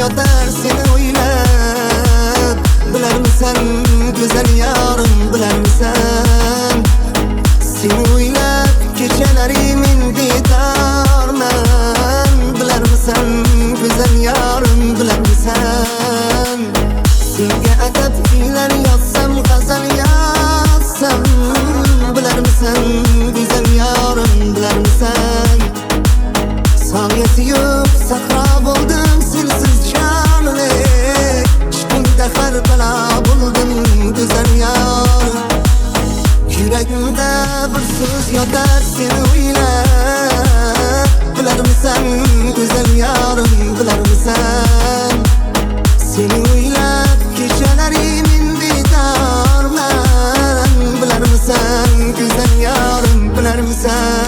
yotar seni o'ylab. Bilarmisan go'zal yorim, bilarmisan seni o'ylab kechalari men bedorman. Bilarmisan go'zal yorim, bilarmisan senga atab kuylar yozsam, g'azal yozsam. Bilarmisan go'zal yorim, bilarmisan soyasi yo'q sahro bo'ldim sensiz jonlik. Ishqingda har balo bo'ldim go'zal yorim. Yuragimda bir so'z yotar seni o'ylab. Bilarmisan go'zal yorim, bilarmisan seni o'ylab kechalari men bedorman. Bilarmisan go'zal yorim, bilarmisan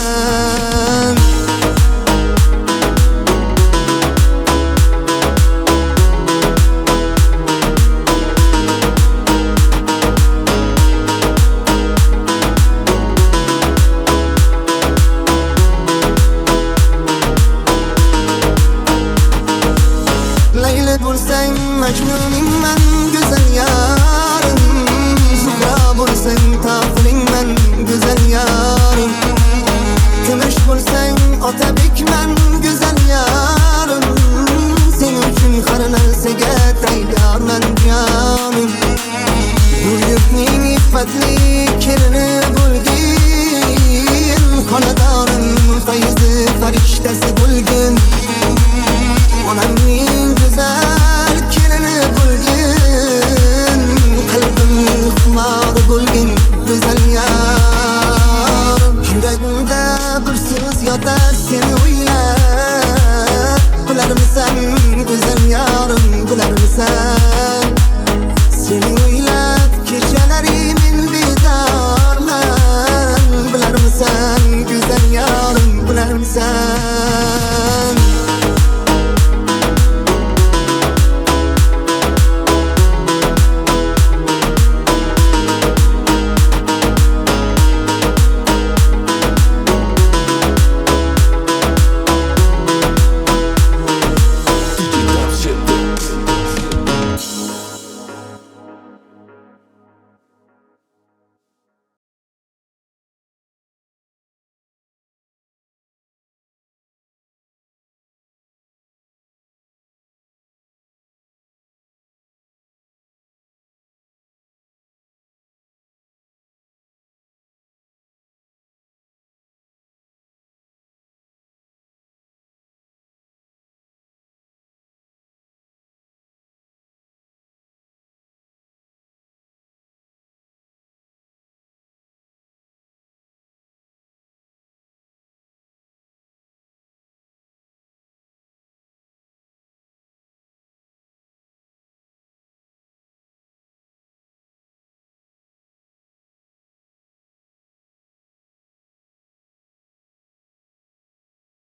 bo'lsang majnuningman go'zal yorim. Zuhra bo'lsang toqilingman go'zal yorim. Kumush bo'lsang otabekman go'zal yorim. Sen uchun har narsaga tayyorman jonim. Bu yurtning iffatli kelini bo'lgin, xonadonim fayzi farishtasi bo'lgin. Onamning go'zal kelini bo'lgin, qalbimning xumori bo'lgin go'zal yorim. Yuragimda bir so'z yotar seni o'ylab. Bilarmisan go'zal yorim, bilarmisan seni o'ylab kechalari men bedorman. Bilarmisan go'zal yorim, bilarmisan